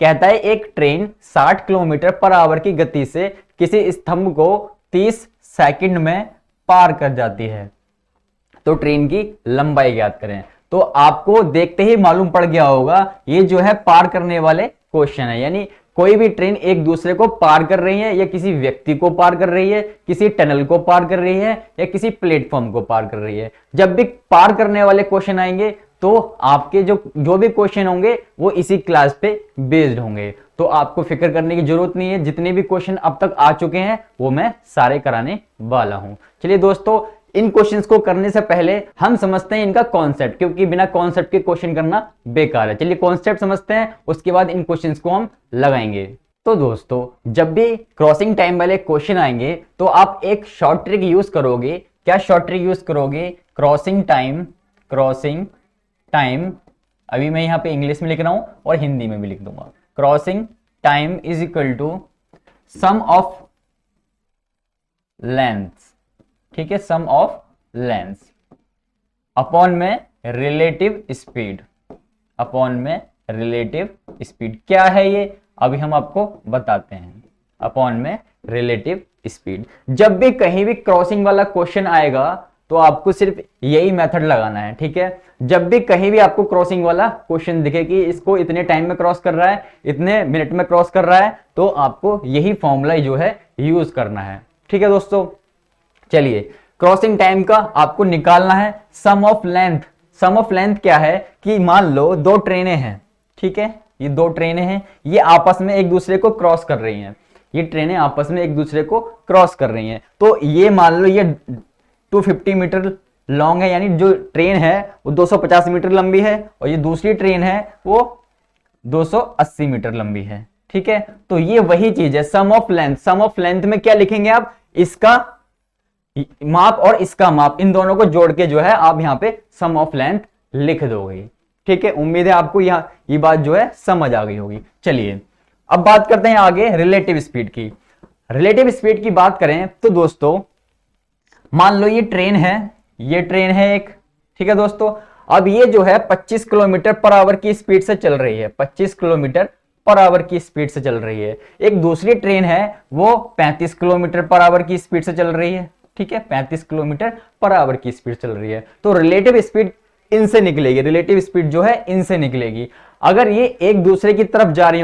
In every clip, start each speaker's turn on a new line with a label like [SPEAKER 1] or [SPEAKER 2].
[SPEAKER 1] कहता है एक ट्रेन 60 किलोमीटर पर आवर की गति से किसी स्तंभ को 30 सेकंड में पार कर जाती है, तो ट्रेन की लंबाई ज्ञात करें। तो आपको देखते ही मालूम पड़ गया होगा ये जो है पार करने वाले क्वेश्चन है, यानी कोई भी ट्रेन एक दूसरे को पार कर रही है या किसी व्यक्ति को पार कर रही है, किसी टनल को पार कर रही है या किसी प्लेटफॉर्म को पार कर रही है। जब भी पार करने वाले क्वेश्चन आएंगे तो आपके जो भी क्वेश्चन होंगे वो इसी क्लास पे बेस्ड होंगे, तो आपको फिक्र करने की जरूरत नहीं है। जितने भी क्वेश्चन अब तक आ चुके हैं वो मैं सारे कराने वाला हूं। चलिए दोस्तों, इन क्वेश्चंस को करने से पहले हम समझते हैं इनका कॉन्सेप्ट, क्योंकि बिना कॉन्सेप्ट के क्वेश्चन करना बेकार है। चलिए कॉन्सेप्ट समझते हैं, उसके बाद इन क्वेश्चंस को हम लगाएंगे। तो दोस्तों, जब भी क्रॉसिंग टाइम वाले क्वेश्चन आएंगे तो आप एक शॉर्ट ट्रिक यूज करोगे। क्या शॉर्ट ट्रिक यूज करोगे? क्रॉसिंग टाइम, अभी मैं यहां पे इंग्लिश में लिख रहा हूं और हिंदी में भी लिख दूंगा। Crossing time is equal to sum of length, ठीक है, सम ऑफ लेंथ अपॉन में रिलेटिव स्पीड, अपॉन में रिलेटिव स्पीड। क्या है ये अभी हम आपको बताते हैं। अपॉन में रिलेटिव स्पीड। जब भी कहीं भी क्रॉसिंग वाला क्वेश्चन आएगा तो आपको सिर्फ यही मेथड लगाना है, ठीक है। जब भी कहीं भी आपको क्रॉसिंग वाला क्वेश्चन दिखे कि इसको इतने टाइम में क्रॉस कर रहा है, इतने मिनट में क्रॉस कर रहा है, तो आपको यही फॉर्मूला जो है यूज करना है, ठीक है दोस्तों। चलिए, क्रॉसिंग टाइम का आपको निकालना है sum of length. Sum of length क्या है कि मान लो दो ट्रेनें हैं, ठीक है, ये दो ट्रेनें हैं, ये आपस में एक दूसरे को क्रॉस कर रही हैं, ये ट्रेनें आपस में एक दूसरे को क्रॉस कर रही हैं। तो ये मान लो ये 250 मीटर लॉन्ग है, यानी जो ट्रेन है वो 250 मीटर लंबी है और ये दूसरी ट्रेन है वो 280 मीटर लंबी है, ठीक है। तो ये वही चीज है sum of length. Sum of length में क्या लिखेंगे आप? इसका माप और इसका माप, इन दोनों को जोड़ के जो है आप यहां पे सम ऑफ लेंथ लिख दोगे, ठीक है। उम्मीद है आपको ये बात जो है समझ आ गई होगी। चलिए अब बात करते हैं आगे रिलेटिव स्पीड की। रिलेटिव स्पीड की बात करें तो दोस्तों, मान लो ये ट्रेन है एक, ठीक है दोस्तों। अब ये जो है 25 किलोमीटर पर आवर की स्पीड से चल रही है, 25 किलोमीटर पर आवर की स्पीड से चल रही है। एक दूसरी ट्रेन है वो 35 किलोमीटर पर आवर की स्पीड से चल रही है, ठीक है, 35 किलोमीटर पर आवर की स्पीड चल रही है। तो रिलेटिव स्पीड इनसे निकलेगी, रिलेटिव स्पीड जो है इनसे निकलेगी। अगर ये एक दूसरे की तरफ जा रही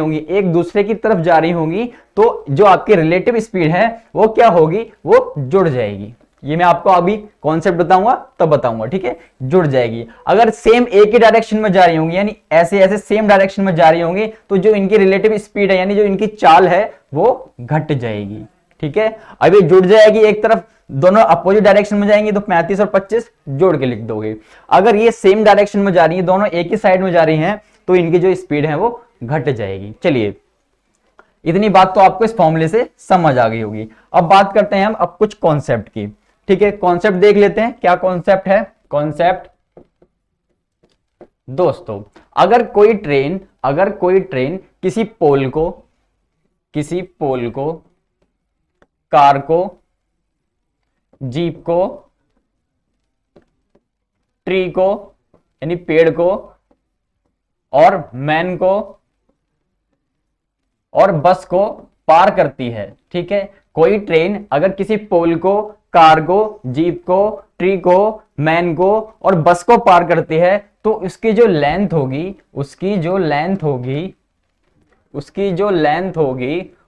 [SPEAKER 1] होंगी, तो जो आपकी रिलेटिव स्पीड है वो क्या होगी? वो जुड़ जाएगी। ये मैं आपको अभी कॉन्सेप्ट बताऊंगा तब बताऊंगा, ठीक है, जुड़ जाएगी। अगर सेम एक ही डायरेक्शन में जा रही होंगी, यानी ऐसे सेम डायरेक्शन में जा रही होंगी, तो जो इनकी रिलेटिव स्पीड है, यानी जो इनकी चाल है, वो घट जाएगी, ठीक है। अब ये जुड़ जाएगी एक तरफ, दोनों अपोजिट डायरेक्शन में जाएंगी, तो 35 और 25 जोड़ के लिख दोगे। अगर ये सेम डायरेक्शन में जा रही है, दोनों एक ही साइड में जा रही हैं, तो इनकी जो स्पीड है वो घट जाएगी। चलिए, इतनी बात तो आपको इस फॉर्मूले से समझ आ गई होगी। अब बात करते हैं हम अब कुछ कॉन्सेप्ट की, ठीक है। कॉन्सेप्ट देख लेते हैं, क्या कॉन्सेप्ट है। कॉन्सेप्ट दोस्तों, अगर कोई ट्रेन किसी पोल को, कार को, जीप को, ट्री को यानी पेड़ को, और मैन को और बस को पार करती है, ठीक है। कोई ट्रेन अगर किसी पोल को, कार को, जीप को, ट्री को, मैन को और बस को पार करती है, तो उसकी जो लेंथ होगी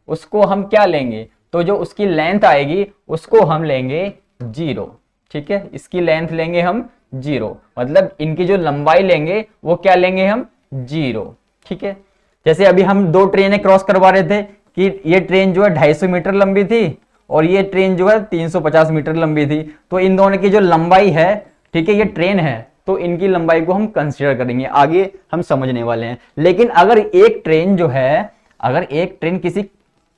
[SPEAKER 1] उसको हम क्या लेंगे? तो जो उसकी लेंथ आएगी उसको हम लेंगे 0, ठीक है। इसकी लेंथ लेंगे हम 0, मतलब इनकी जो लंबाई लेंगे वो क्या लेंगे हम? 0, ठीक है। जैसे अभी हम दो ट्रेनें क्रॉस करवा रहे थे कि ये ट्रेन जो है 250 मीटर लंबी थी और ये ट्रेन जो है 350 मीटर लंबी थी, तो इन दोनों की जो लंबाई है, ठीक है, ये ट्रेन है, तो इनकी लंबाई को हम कंसीडर करेंगे, आगे हम समझने वाले हैं। लेकिन अगर एक ट्रेन किसी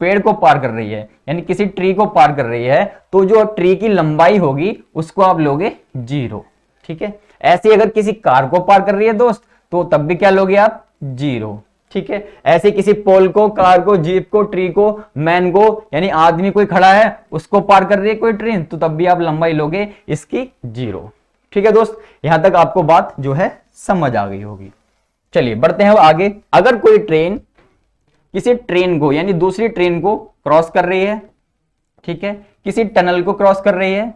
[SPEAKER 1] पेड़ को पार कर रही है, यानी किसी ट्री को पार कर रही है, तो जो ट्री की लंबाई होगी उसको आप लोगे 0, ठीक है। ऐसे अगर किसी कार को पार कर रही है दोस्त, तो तब भी क्या लोगे आप? 0, ठीक है। ऐसे किसी पोल को, कार को, जीप को, ट्री को, मैन को, यानी आदमी कोई खड़ा है उसको पार कर रही है कोई ट्रेन, तो तब भी आप लंबाई लोगे इसकी 0, ठीक है दोस्त। यहां तक आपको बात जो है समझ आ गई होगी। चलिए बढ़ते हैं आगे। अगर कोई ट्रेन किसी ट्रेन को यानी दूसरी ट्रेन को क्रॉस कर रही है, ठीक है, किसी टनल को क्रॉस कर रही है,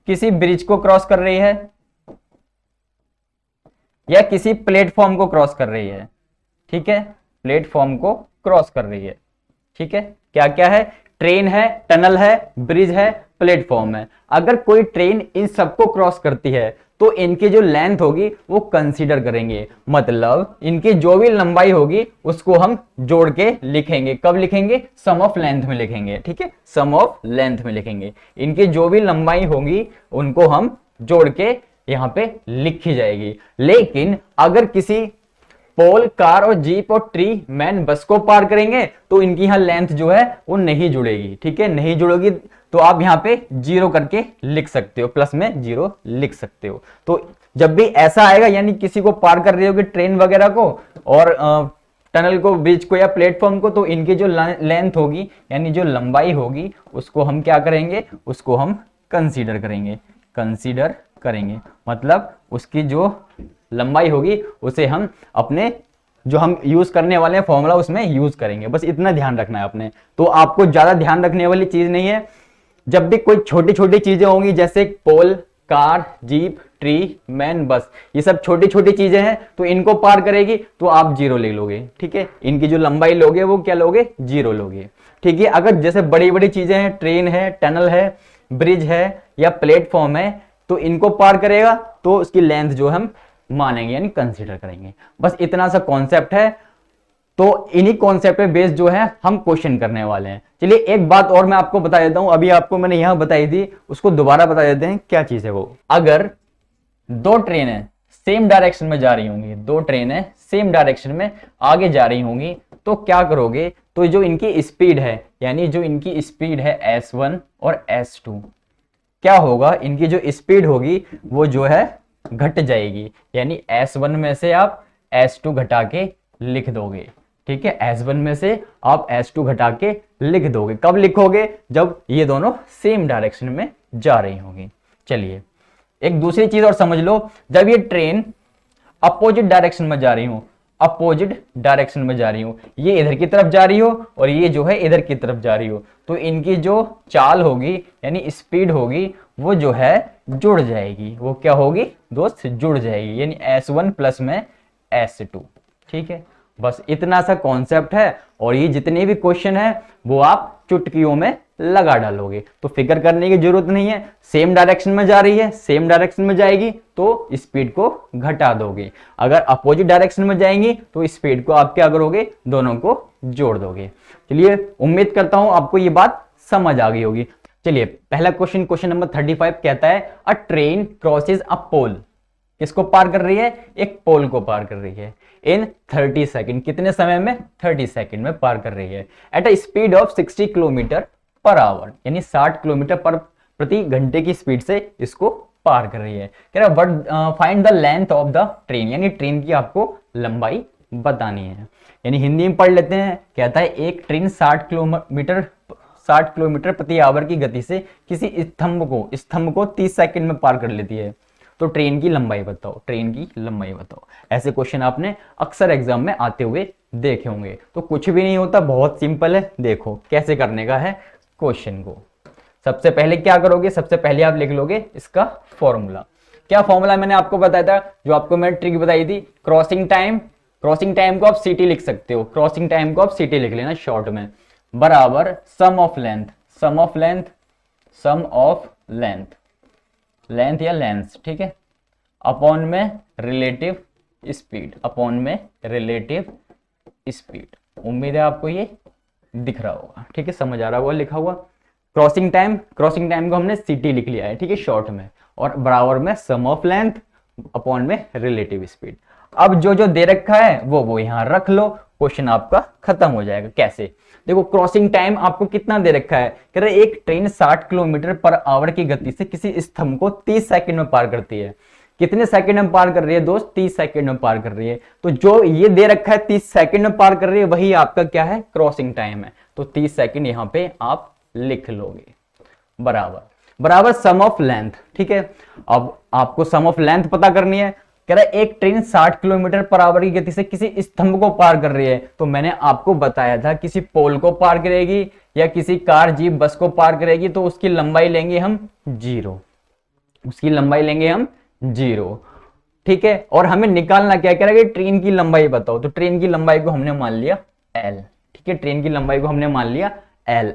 [SPEAKER 1] किसी ब्रिज को क्रॉस कर रही है, या किसी प्लेटफॉर्म को क्रॉस कर रही है, ठीक है, प्लेटफॉर्म को क्रॉस कर रही है, ठीक है। क्या क्या है, ट्रेन है, टनल है, ब्रिज है, प्लेटफॉर्म है। अगर कोई ट्रेन इन सबको क्रॉस करती है तो इनकी जो लेंथ होगी वो कंसीडर करेंगे, मतलब इनकी जो भी लंबाई होगी उसको हम जोड़ के लिखेंगे। कब लिखेंगे, सम ऑफ लेंथ में लिखेंगे, ठीक है, सम ऑफ लेंथ में लिखेंगे। इनकी जो भी लंबाई होगी उनको हम जोड़ के यहां पे लिखी जाएगी। लेकिन अगर किसी पोल, कार और जीप और ट्री, मैन, बस को पार करेंगे तो इनकी यहां लेंथ जो है वो नहीं जुड़ेगी, ठीक है, नहीं जुड़ेगी। तो आप यहां पे 0 करके लिख सकते हो, प्लस में 0 लिख सकते हो। तो जब भी ऐसा आएगा यानी किसी को पार कर रही होगी ट्रेन वगैरह को और टनल को, ब्रिज को या प्लेटफॉर्म को, तो इनकी जो लेंथ होगी यानी जो लंबाई होगी उसको हम क्या करेंगे, उसको हम कंसीडर करेंगे, कंसीडर करेंगे। मतलब उसकी जो लंबाई होगी उसे हम अपने जो हम यूज करने वाले हैं फॉर्मूला उसमें यूज करेंगे। बस इतना ध्यान रखना है आपने। तो आपको ज्यादा ध्यान रखने वाली चीज नहीं है। जब भी कोई छोटी छोटी चीजें होंगी जैसे पोल, कार, जीप, ट्री, मैन, बस, ये सब छोटी छोटी चीजें हैं तो इनको पार करेगी तो आप 0 ले लोगे, ठीक है। इनकी जो लंबाई लोगे वो क्या लोगे, 0 लोगे, ठीक है। अगर जैसे बड़ी बड़ी चीजें हैं, ट्रेन है, टनल है, ब्रिज है या प्लेटफॉर्म है, तो इनको पार करेगा तो उसकी लेंथ जो हम मानेंगे यानी कंसीडर करेंगे। बस इतना सा कॉन्सेप्ट है। तो इन्हीं कॉन्सेप्ट पे बेस्ड जो है हम क्वेश्चन करने वाले हैं। चलिए एक बात और मैं आपको बता देता हूं, अभी आपको मैंने यहां बताई थी उसको दोबारा बता देते हैं क्या चीज है वो। अगर दो ट्रेनें सेम डायरेक्शन में जा रही होंगी, दो ट्रेनें सेम डायरेक्शन में आगे जा रही होंगी तो क्या करोगे, तो जो इनकी स्पीड है यानी जो इनकी स्पीड है S1 और S2, क्या होगा, इनकी जो स्पीड होगी वो जो है घट जाएगी। यानी S1 में से आप S2 घटा के लिख दोगे, ठीक है, S1 में से आप S2 घटा के लिख दोगे। कब लिखोगे, जब ये दोनों सेम डायरेक्शन में जा रही होंगी। चलिए एक दूसरी चीज और समझ लो, जब ये ट्रेन अपोजिट डायरेक्शन में जा रही हो, अपोजिट डायरेक्शन में जा रही हो, ये इधर की तरफ जा रही हो और ये जो है इधर की तरफ जा रही हो, तो इनकी जो चाल होगी यानी स्पीड होगी वो जो है जुड़ जाएगी। वो क्या होगी दोस्त, जुड़ जाएगी, यानी S1 प्लस में S2, ठीक है। बस इतना सा कॉन्सेप्ट है और ये जितने भी क्वेश्चन है वो आप चुटकियों में लगा डालोगे, तो फिक्र करने की जरूरत नहीं है। सेम डायरेक्शन में जा रही है, सेम डायरेक्शन में जाएगी तो स्पीड को घटा दोगे। अगर अपोजिट डायरेक्शन में जाएंगी तो स्पीड को आप क्या करोगे, दोनों को जोड़ दोगे। चलिए उम्मीद करता हूं आपको ये बात समझ आ गई होगी। चलिए पहला क्वेश्चन, क्वेश्चन नंबर 35 कहता है अ ट्रेन क्रॉसेज अ पोल। किसको पार कर रही है, एक पोल को पार कर रही है। इन 30 सेकंड, कितने समय में, 30 सेकंड में पार कर रही है। Eight a speed of 60 kilometre per our, यानी 60 किलोमीटर पर प्रति घंटे की स्पीड से इसको पार कर रही है। कह रहा what, find the length of the train, यानी ट्रेन की आपको लंबाई बतानी है। यानी हिंदी में पढ़ लेते हैं। कहता है एक ट्रेन 60 किलोमीटर प्रति आवर की गति से किसी स्तंभ को 30 सेकंड में पार कर लेती है, तो ट्रेन की लंबाई बताओ, ट्रेन की लंबाई बताओ। ऐसे क्वेश्चन आपने अक्सर एग्जाम में आते हुए देखे होंगे। तो कुछ भी नहीं होता, बहुत सिंपल है। देखो कैसे करने का है क्वेश्चन को। सबसे पहले क्या करोगे, सबसे पहले आप लिख लोगे इसका फॉर्मूला। क्या फॉर्मूला मैंने आपको बताया था, जो आपको मैंने ट्रिक बताई थी, क्रॉसिंग टाइम। क्रॉसिंग टाइम को आप सीटी लिख सकते हो, क्रॉसिंग टाइम को आप सीटी लिख लेना शॉर्ट में, बराबर sum of length, sum of length, sum of length, length या लेंथ, ठीक है, अपॉन में रिलेटिव स्पीड, अपॉन में रिलेटिव स्पीड। उम्मीद है आपको ये दिख रहा होगा, ठीक है, समझ आ रहा होगा लिखा हुआ। क्रॉसिंग टाइम, क्रॉसिंग टाइम को हमने सीटी लिख लिया है, ठीक है, शॉर्ट में, और बराबर में सम ऑफ लेंथ अपॉन में रिलेटिव स्पीड। अब जो जो दे रखा है वो यहां रख लो, क्वेश्चन आपका खत्म हो जाएगा। कैसे, देखो क्रॉसिंग टाइम आपको कितना दे रखा है, कह रहे एक ट्रेन 60 किलोमीटर पर आवर की गति से किसी स्तंभ को 30 सेकंड में पार करती है। कितने सेकंड में पार कर रही है दोस्त, 30 सेकंड में पार कर रही है। तो जो ये दे रखा है 30 सेकंड में पार कर रही है वही आपका क्या है, क्रॉसिंग टाइम है। तो 30 सेकंड यहां पे आप लिख लोगे, बराबर बराबर सम ऑफ लेंथ, ठीक है। अब आपको सम ऑफ लेंथ पता करनी है, कह रहा है एक ट्रेन 60 किलोमीटर पर आवर की गति से किसी स्तंभ को पार कर रही है। तो मैंने आपको बताया था किसी पोल को पार करेगी या किसी कार जीप बस को पार करेगी तो उसकी लंबाई लेंगे हम 0, उसकी लंबाई लेंगे हम 0। ठीक है, और हमें निकालना क्या कह रहा है कि ट्रेन की लंबाई बताओ। तो ट्रेन की लंबाई को हमने मान लिया L। ठीक है, ट्रेन की लंबाई को हमने मान लिया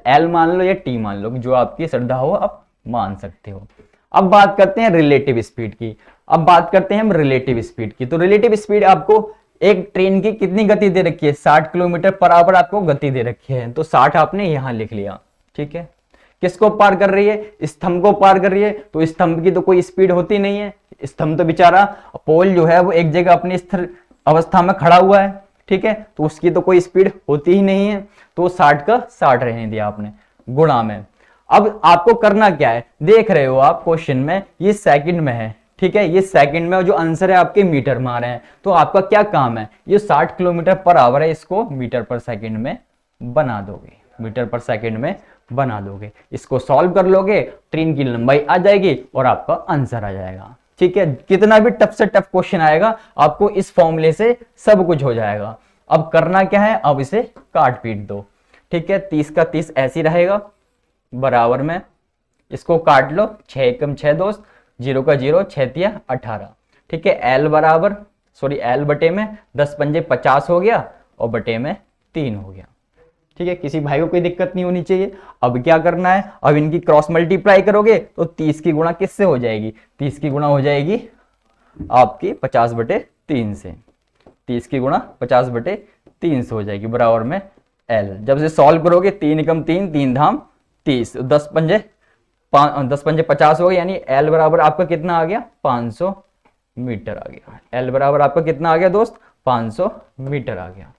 [SPEAKER 1] L मान लो या T मान लो, जो आपकी श्रद्धा हो आप मान सकते हो। अब बात करते हैं रिलेटिव स्पीड की। अब बात करते हैं हम रिलेटिव स्पीड की। तो रिलेटिव स्पीड आपको एक ट्रेन की कितनी गति दे रखी है, 60 किलोमीटर पर आवर आपको गति दे रखी है। तो 60 आपने यहां लिख लिया। ठीक है, किसको पार कर रही है, स्तंभ को पार कर रही है। तो स्तंभ की तो कोई स्पीड होती नहीं है, स्तंभ तो बेचारा पोल जो है वो एक जगह अपनी स्थिर अवस्था में खड़ा हुआ है। ठीक है, तो उसकी तो कोई स्पीड होती ही नहीं है। तो 60 का 60 रहने दिया आपने गुणा में। अब आपको करना क्या है, देख रहे हो आप क्वेश्चन में ये सेकंड में है। ठीक है, ये सेकंड में जो आंसर है आपके मीटर में आ रहे हैं। तो आपका क्या काम है, ये 60 किलोमीटर पर आवर है, इसको मीटर पर सेकंड में बना दोगे, मीटर पर सेकंड में बना दोगे। इसको सॉल्व कर लोगे, ट्रेन की लंबाई आ जाएगी और आपका आंसर आ जाएगा। ठीक है, कितना भी टफ से टफ क्वेश्चन आएगा आपको इस फॉर्मूले से सब कुछ हो जाएगा। अब करना क्या है, अब इसे काट पीट दो। ठीक है, 30 का 30 ऐसे रहेगा बराबर में, इसको काट लो, 6 एकम 6 दोस्त, 0 का 0, 6 तिया 18। ठीक है, L बराबर L बटे में 10 पंजे 50 हो गया और बटे में 3 हो गया। ठीक है, किसी भाई को कोई दिक्कत नहीं होनी चाहिए। अब क्या करना है, अब इनकी क्रॉस मल्टीप्लाई करोगे तो 30 की गुणा किससे हो जाएगी, 30 की गुणा हो जाएगी आपकी 50 बटे 3 से। 30 की गुणा 50 बटे 3 से हो जाएगी बराबर में L। जब से सॉल्व करोगे 3 एकम 3, 3 धाम 30, 10 पंजे 50 हो गया, यानी L बराबर आपका कितना आ गया, 500 मीटर आ गया। L बराबर आपका कितना आ गया दोस्त, 500 मीटर आ गया।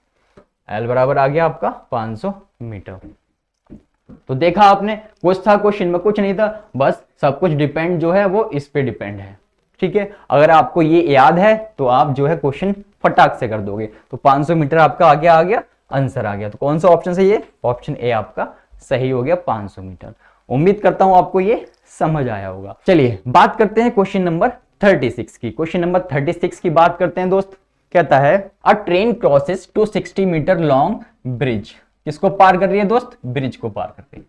[SPEAKER 1] L बराबर आ गया आपका 500 मीटर। तो देखा आपने, कुछ था क्वेश्चन में, कुछ नहीं था, बस सब कुछ डिपेंड जो है वो इस पे डिपेंड है। ठीक है, अगर आपको ये याद है तो आप जो है क्वेश्चन फटाक से कर दोगे। तो 500 मीटर आपका आ गया, आंसर आ गया। तो कौन सा ऑप्शन सही है, ऑप्शन ए आपका सही हो गया, 500 मीटर। उम्मीद करता हूं आपको ये समझ आया होगा। चलिए बात करते हैं क्वेश्चन नंबर 36 की। क्वेश्चन नंबर 36 की बात करते हैं दोस्त। कहता है a train crosses 260 metre long bridge. किसको पार कर रही है दोस्त, ब्रिज को पार कर रही है।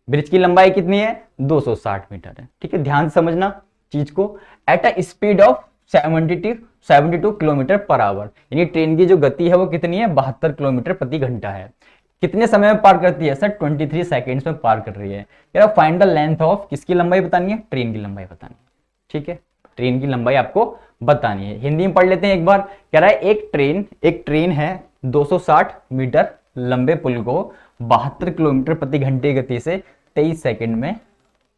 [SPEAKER 1] ब्रिज की लंबाई कितनी है, 260 मीटर है। ठीक है, ध्यान से समझना चीज को। Eight a speed of 72 kilometre per our, यानी ट्रेन की जो गति है वो कितनी है, 72 किलोमीटर प्रति घंटा है। कितने समय में पार करती है सर, 23 सेकेंड्स में पार कर रही है। कह रहा फाइंड द लेंथ ऑफ, किसकी लंबाई बतानी है, ट्रेन की लंबाई बतानी है। ठीक है, ट्रेन की लंबाई आपको बतानी है। हिंदी में पढ़ लेते हैं एक बार। कह रहा है एक ट्रेन है 260 मीटर लंबे पुल को 72 किलोमीटर प्रति घंटे गति से 23 सेकंड में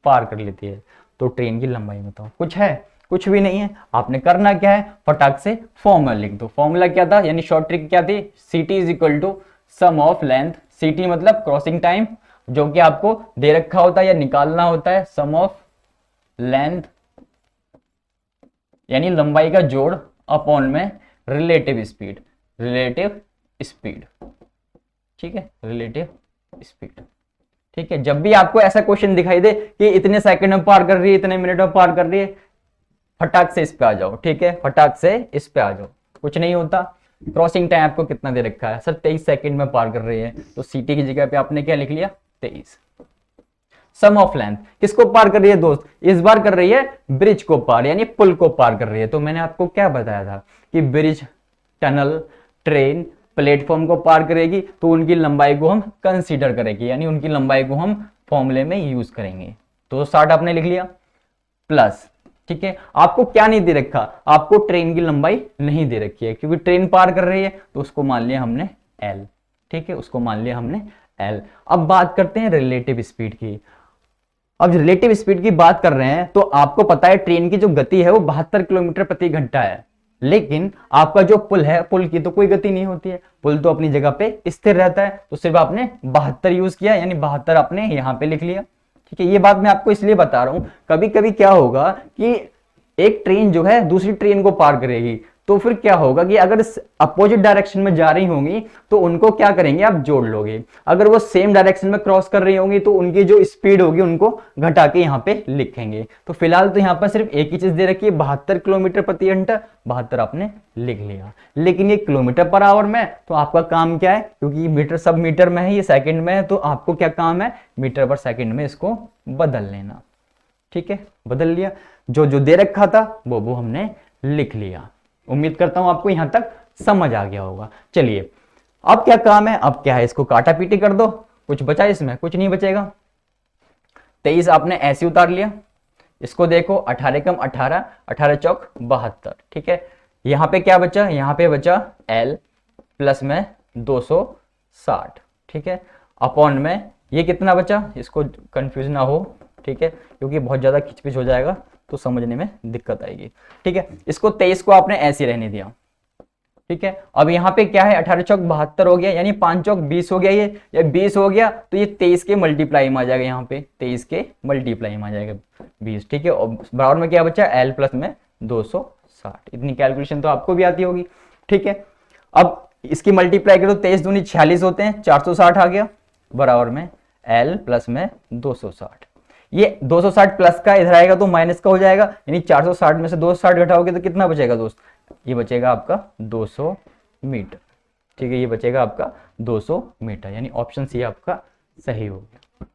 [SPEAKER 1] पार कर लेती है। तो ट्रेन की लंबाई बताओ। कुछ है, कुछ भी नहीं है। आपने करना क्या है, फटाक से फॉर्मूला लिख दो। फॉर्मूला क्या था, यानी शॉर्ट ट्रिक क्या थी, CT is equal to sum of length. CT मतलब क्रॉसिंग टाइम, जो कि आपको दे रखा होता है या निकालना होता है, सम ऑफ लेंथ यानी लंबाई का जोड़, अपॉन में रिलेटिव स्पीड। ठीक है, रिलेटिव स्पीड। ठीक है, जब भी आपको ऐसा क्वेश्चन दिखाई दे कि इतने सेकंड में पार कर रही है, इतने मिनट में पार कर रही है, फटाक से इस पे आ जाओ। ठीक है, फटाक से इस पे आ जाओ, कुछ नहीं होता। क्रॉसिंग टाइम आपको कितना दे रखा है सर, 23 सेकंड में पार कर रही है। तो CT की जगह पे आपने क्या लिख लिया, 23। सम ऑफ लेंथ किसको पार कर रही है दोस्त, इस बार कर रही है ब्रिज को पार, यानी पुल को पार कर रही है। तो मैंने आपको क्या बताया था कि ब्रिज, टनल, ट्रेन, प्लेटफॉर्म को पार करेगी तो उनकी लंबाई को हम कंसीडर करेंगे, यानी उनकी लंबाई को हम फॉर्मूले में यूज करेंगे। तो 60 आपने लिख लिया प्लस। ठीक है, आपको क्या नहीं दे रखा, आपको ट्रेन की लंबाई नहीं दे रखी है, क्योंकि ट्रेन पार कर रही है तो उसको मान लिया हमने L। ठीक है, उसको मान लिया हमने L। अब बात करते हैं रिलेटिव स्पीड की। अब रिलेटिव स्पीड की बात कर रहे हैं तो आपको पता है ट्रेन की जो गति है वो 72 किलोमीटर प्रति घंटा है, लेकिन आपका जो पुल है, पुल की तो कोई गति नहीं होती है, पुल तो अपनी जगह पे स्थिर रहता है। तो सिर्फ आपने 72 यूज किया, यानी 72 आपने यहां पे लिख लिया। ठीक है, ये बात मैं आपको इसलिए बता रहा हूं, कभी कभी क्या होगा कि एक ट्रेन जो है दूसरी ट्रेन को पार करेगी, तो फिर क्या होगा कि अगर अपोजिट डायरेक्शन में जा रही होंगी तो उनको क्या करेंगे, आप जोड़ लोगे। अगर वो सेम डायरेक्शन में क्रॉस कर रही होंगी तो उनकी जो स्पीड होगी उनको घटा के यहाँ पे लिखेंगे। तो फिलहाल तो यहाँ पर सिर्फ एक ही चीज दे रखी है, 72 किलोमीटर प्रति घंटा, 72 आपने लिख लिया। लेकिन ये किलोमीटर पर आवर में, तो आपका काम क्या है, क्योंकि मीटर सब मीटर में है, ये सेकंड में है, तो आपको क्या काम है, मीटर पर सेकंड में इसको बदल लेना। ठीक है, बदल लिया। जो जो दे रखा था वो हमने लिख लिया। उम्मीद करता हूं आपको यहां तक समझ आ गया होगा। चलिए अब क्या काम है, अब क्या है, इसको काटा पीटी कर दो। कुछ बचा इसमें? कुछ नहीं बचेगा। 23 आपने ऐसे उतार लिया। इसको देखो, 18 कम 18, 18 चौक 72। ठीक है, यहां पे क्या बचा, यहां पे बचा L प्लस में 260। ठीक है, अपॉन में ये कितना बचा, इसको कंफ्यूज ना हो। ठीक है, क्योंकि बहुत ज्यादा खिचपिच हो जाएगा तो समझने में दिक्कत आएगी। ठीक है, इसको 23 को आपने ऐसे रहने दिया। ठीक है, अब यहाँ पे क्या है, 18 चौक 72 हो गया, यानी 5 चौक 20 हो गया। ये 20 हो गया तो ये 23 के मल्टीप्लाई में आ जाएगा, यहाँ पे 23 के मल्टीप्लाई में आ जाएगा 20। ठीक है, और बराबर में क्या बचा, L प्लस में 260। इतनी कैलकुलेशन तो आपको भी आती होगी। ठीक है, अब इसकी मल्टीप्लाई करो, 23 दूनी 46 होते हैं, 460 आ गया, बराबर में L प्लस में 260। ये 260 प्लस का इधर आएगा तो माइनस का हो जाएगा, यानी 460 में से 260 घटाओगे तो कितना बचेगा दोस्त, ये बचेगा आपका 200 मीटर। ठीक है, ये बचेगा आपका 200 मीटर, यानी ऑप्शन सी आपका सही हो गया।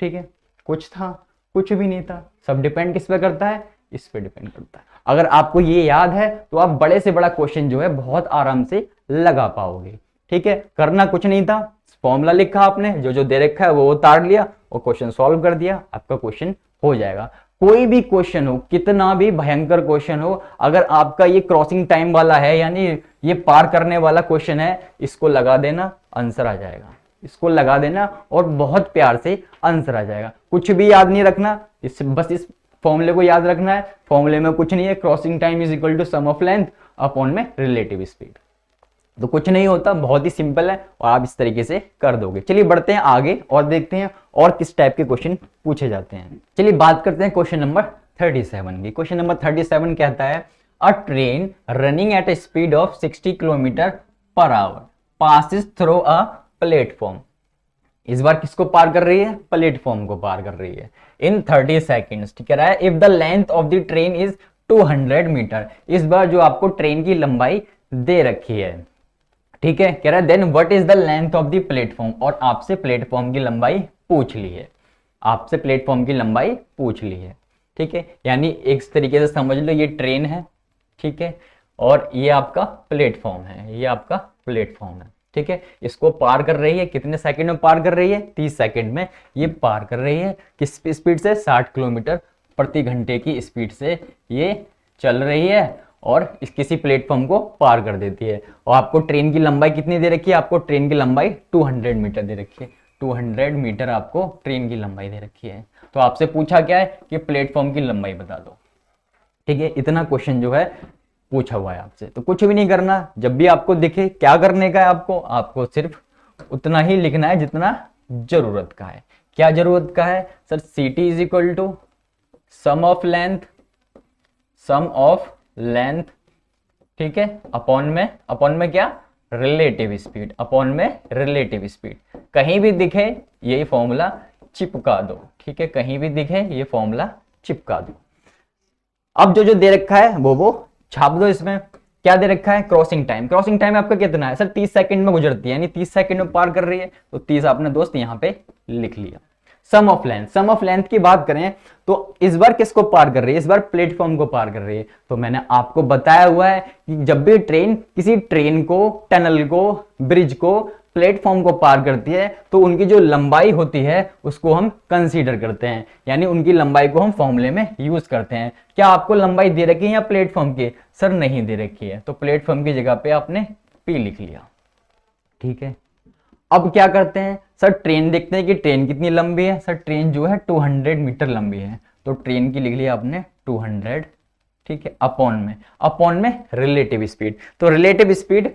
[SPEAKER 1] ठीक है, कुछ था, कुछ भी नहीं था। सब डिपेंड किस पे करता है, इस पे डिपेंड करता है। अगर आपको ये याद है तो आप बड़े से बड़ा क्वेश्चन जो है बहुत आराम से लगा पाओगे। ठीक है, करना कुछ नहीं था, फॉर्मूला लिखा आपने, जो जो दे रखा है वो उतार लिया और क्वेश्चन सॉल्व कर दिया, आपका क्वेश्चन हो जाएगा। कोई भी क्वेश्चन हो, कितना भी भयंकर क्वेश्चन हो, अगर आपका ये क्रॉसिंग टाइम वाला है, यानी ये पार करने वाला क्वेश्चन है, इसको लगा देना, आंसर आ जाएगा। इसको लगा देना और बहुत प्यार से आंसर आ जाएगा। कुछ भी याद नहीं रखना, बस इस फॉर्मूले को याद रखना है। फॉर्मूले में कुछ नहीं है, crossing time is equal to sum of length upon में रिलेटिव स्पीड। तो कुछ नहीं होता, बहुत ही सिंपल है और आप इस तरीके से कर दोगे। चलिए बढ़ते हैं आगे और देखते हैं और किस टाइप के क्वेश्चन पूछे जाते हैं। चलिए बात करते हैं क्वेश्चन नंबर 37 की। क्वेश्चन नंबर 37 कहता है, a train running eight A speed of 60 kilometre per our passes through a platform. इस बार किसको पार कर रही है, प्लेटफॉर्म को पार कर रही है, इन 30 सेकेंड्स। ठीक है, if the length of the train is 200 metre. इस बार जो आपको ट्रेन की लंबाई दे रखी है, ठीक है, कह रहा है then what is the length of the platform, और आपसे प्लेटफॉर्म की लंबाई पूछ ली है। आपसे प्लेटफॉर्म की लंबाई पूछ ली है। ठीक है, यानी एक तरीके से समझ लो, ये ट्रेन है, ठीक है, और ये आपका प्लेटफॉर्म है, ये आपका प्लेटफॉर्म है। ठीक है, इसको पार कर रही है, कितने सेकंड में पार कर रही है, 30 सेकंड में ये पार कर रही है। किस स्पीड से, 60 किलोमीटर प्रति घंटे की स्पीड से ये चल रही है और इस किसी प्लेटफॉर्म को पार कर देती है। और आपको ट्रेन की लंबाई कितनी दे रखी है, आपको ट्रेन की लंबाई 200 मीटर दे रखी है। 200 मीटर आपको ट्रेन की लंबाई दे रखी है। तो आपसे पूछा क्या है कि प्लेटफॉर्म की लंबाई बता दो। ठीक है, इतना क्वेश्चन जो है पूछा हुआ है आपसे। तो कुछ भी नहीं करना, जब भी आपको दिखे क्या करने का है, आपको सिर्फ उतना ही लिखना है जितना जरूरत का है। क्या जरूरत का है sir, ct is equal to sum of length, ठीक है, अपॉन में क्या, रिलेटिव स्पीड, अपॉन में रिलेटिव स्पीड। कहीं भी दिखे यही फॉर्मूला चिपका दो। ठीक है, कहीं भी दिखे ये फॉर्मूला चिपका दो। अब जो जो दे रखा है वो छाप दो। इसमें क्या दे रखा है, क्रॉसिंग टाइम आपका कितना है सर, 30 सेकंड में गुजरती है, यानी 30 सेकंड में पार कर रही है, तो 30 आपने दोस्त यहाँ पे लिख लिया। सम ऑफ लेंथ की बात करें तो इस बार किसको पार कर रही है, इस बार प्लेटफॉर्म को पार कर रही है। तो मैंने आपको बताया हुआ है कि जब भी ट्रेन किसी ट्रेन को, टनल को, ब्रिज को, प्लेटफॉर्म को पार करती है तो उनकी जो लंबाई होती है उसको हम कंसीडर करते हैं, यानी उनकी लंबाई को हम फॉर्मूले में यूज करते हैं। क्या आपको लंबाई दे रखी है या प्लेटफॉर्म की, सर नहीं दे रखी है, तो प्लेटफॉर्म की जगह पे आपने P लिख लिया। ठीक है, अब क्या करते हैं सर, ट्रेन देखते हैं कि ट्रेन कितनी लंबी है। सर ट्रेन जो है 200 मीटर लंबी है, तो ट्रेन की लिख लिया आपने 200। ठीक है, अपॉन में रिलेटिव स्पीड। तो रिलेटिव स्पीड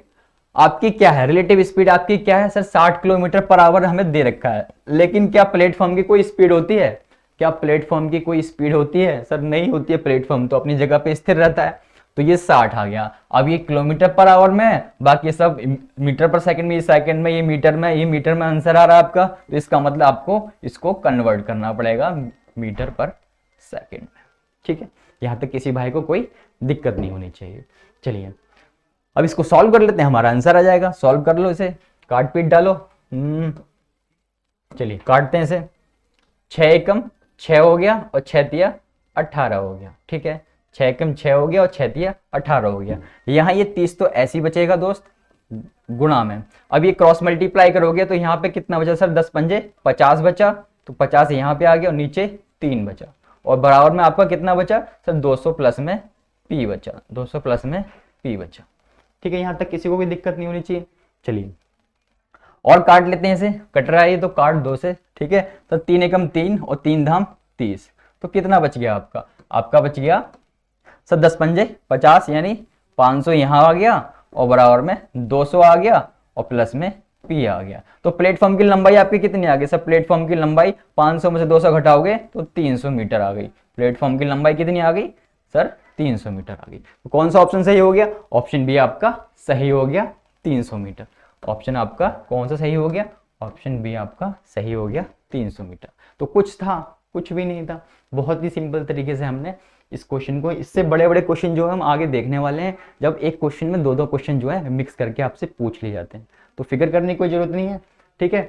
[SPEAKER 1] आपकी क्या है, रिलेटिव स्पीड आपकी क्या है सर, 60 किलोमीटर पर आवर हमें दे रखा है। लेकिन क्या प्लेटफॉर्म की कोई स्पीड होती है, क्या प्लेटफॉर्म की कोई स्पीड होती है, सर नहीं होती है। प्लेटफॉर्म तो अपनी जगह पे स्थिर रहता है। तो ये 60 आ गया। अब ये किलोमीटर पर आवर में है, बाकी सब मीटर पर सेकंड में, ये सेकंड में, ये मीटर में, ये मीटर में आंसर आ रहा है आपका। तो इसका मतलब आपको इसको कन्वर्ट करना पड़ेगा मीटर पर सेकंड में। ठीक है, यहां तक किसी भाई को कोई दिक्कत नहीं होनी चाहिए। चलिए अब इसको सॉल्व कर लेते हैं, हमारा आंसर आ जाएगा। सॉल्व कर लो इसे, काट पीट डालो। चलिए काटते हैं इसे। 6 एकम 6 हो गया और 6 तिया 18 हो गया। ठीक है, 6 एकम 6 हो गया और 6 तिया 18 हो गया। यहाँ ये 30 तो ऐसे ही बचेगा दोस्त, गुणा में। अब ये क्रॉस मल्टीप्लाई करोगे तो यहाँ पे कितना बचा सर? 10 पंजे 50 बचा, तो 50 यहाँ पे आ गया और नीचे 3 बचा। और बराबर में आपका कितना बचा सर? 200 प्लस में पी बचा, 200 प्लस में पी बचा। ठीक है, यहाँ तक किसी को भी दिक्कत नहीं होनी चाहिए। चलिए और काट लेते हैं इसे, कट रहा है ये तो काट 2 से। ठीक है, तो 3 एकम 3 और 3 धाम 30, तो कितना बच गया आपका? आपका बच गया सर 10 पंजे 50, यानी 500 यहाँ आ गया और बराबर में 200 आ गया और प्लस में पी आ गया। तो प्लेटफॉर्म की लंबाई आपकी कितनी आ गई सर? प्लेटफॉर्म की लंबाई 500 में से 200 घटाओगे तो 300 मीटर आ गई। प्लेटफॉर्म की लंबाई कितनी आ गई सर? 300 मीटर आ गई। तो कौन सा ऑप्शन सही हो गया? ऑप्शन बी आपका सही हो गया, 300 मीटर। ऑप्शन आपका कौन सा सही हो गया? ऑप्शन बी आपका सही हो गया, 300 मीटर। तो कुछ था, कुछ भी नहीं था। बहुत ही सिंपल तरीके से हमने इस क्वेश्चन को, इससे बड़े बड़े क्वेश्चन जो है हम आगे देखने वाले हैं, जब एक क्वेश्चन में 2-2 क्वेश्चन जो है मिक्स करके आपसे पूछ लिए जाते हैं। तो फिक्र करने की कोई जरूरत नहीं है। ठीक है,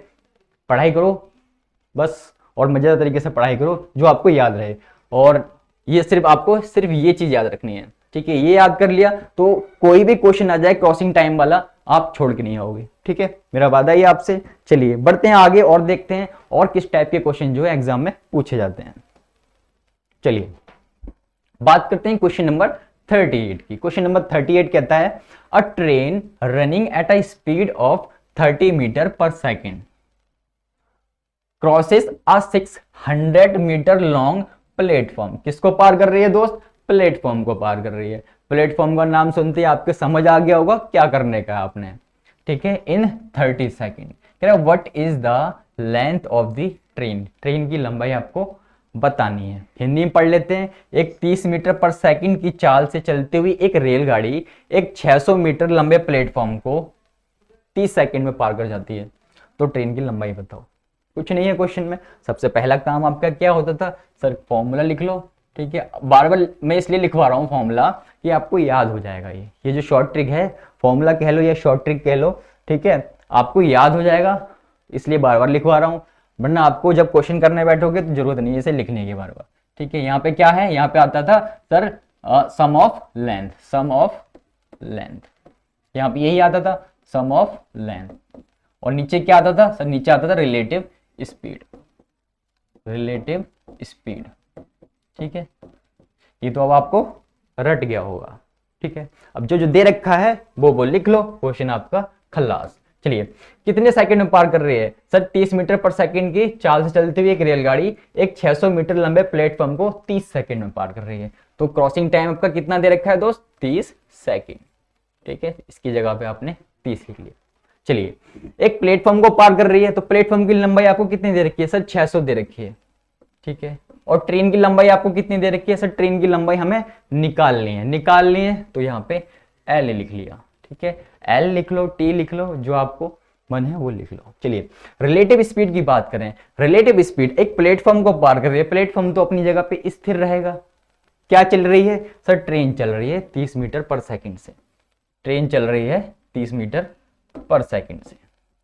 [SPEAKER 1] पढ़ाई करो बस, और मजेदार तरीके से पढ़ाई करो जो आपको याद रहे। और ये सिर्फ आपको सिर्फ ये चीज याद रखनी है। ठीक है, ये याद कर लिया तो कोई भी क्वेश्चन आ जाए क्रॉसिंग टाइम वाला, आप छोड़ के नहीं आओगे। ठीक है, मेरा वादा ही आपसे। चलिए बढ़ते हैं आगे और देखते हैं और किस टाइप के क्वेश्चन जो है एग्जाम में पूछे जाते हैं। चलिए बात करते हैं क्वेश्चन नंबर 38 की। क्वेश्चन नंबर 38 कहता है a train running at a speed of 30 metre per second crosses a 600 metre long platform. किसको पार कर रही है दोस्त? प्लेटफॉर्म को पार कर रही है। प्लेटफॉर्म का नाम सुनते ही आपके समझ आ गया होगा क्या करने का आपने। ठीक है, इन 30 सेकेंड कह रहा what is the length of the train. Train की लंबाई आपको बतानी है। हिंदी में पढ़ लेते हैं। एक 30 मीटर पर सेकंड की चाल से चलती हुई एक रेलगाड़ी एक 600 मीटर लंबे प्लेटफॉर्म को 30 सेकंड में पार कर जाती है, तो ट्रेन की लंबाई बताओ। कुछ नहीं है क्वेश्चन में। सबसे पहला काम आपका क्या होता था सर? फॉर्मूला लिख लो। ठीक है, बार बार मैं इसलिए लिखवा रहा हूँ फॉर्मूला कि आपको याद हो जाएगा। ये जो शॉर्ट ट्रिक है, फॉर्मूला कह लो या शॉर्ट ट्रिक कह लो, ठीक है, आपको याद हो जाएगा, इसलिए बार बार लिखवा रहा हूँ। वरना आपको जब क्वेश्चन करने बैठोगे तो जरूरत नहीं है इसे लिखने की बार बार। ठीक है, यहाँ पे क्या है? यहाँ पे आता था sir sum of length, sum of length. यहाँ पे यही आता था, सम ऑफ लेंथ। और नीचे क्या आता था सर? नीचे आता था रिलेटिव स्पीड, रिलेटिव स्पीड। ठीक है, ये तो अब आपको रट गया होगा। ठीक है, अब जो जो दे रखा है वो लिख लो, क्वेश्चन आपका खल्लास। चलिए कितने सेकंड में पार कर रही है सर? 30 मीटर पर सेकंड की चाल से चलती हुई एक रेलगाड़ी एक 600 मीटर लंबे प्लेटफॉर्म को 30 सेकंड में पार कर रही है। तो क्रॉसिंग टाइम आपका कितना दे रखा है दोस्त? 30 सेकंड। ठीक है, इसकी जगह पे आपने 30 लिख लिया। चलिए एक प्लेटफॉर्म को पार कर रही है, तो प्लेटफॉर्म की लंबाई आपको कितनी दे रखी है सर? 600 दे रखी है। ठीक है, और ट्रेन की लंबाई आपको कितनी दे रखी है सर? ट्रेन की लंबाई हमें निकालनी है, तो यहाँ पे एल लिख लिया। ठीक है, एल लिख लो, टी लिख लो, जो आपको मन है वो लिख लो। चलिए रिलेटिव स्पीड की बात करें। रिलेटिव स्पीड एक प्लेटफॉर्म को पार कर रही है, प्लेटफॉर्म तो अपनी जगह पे स्थिर रहेगा। क्या चल रही है सर? ट्रेन चल रही है 30 मीटर पर सेकंड से। ट्रेन चल रही है 30 मीटर पर सेकंड से।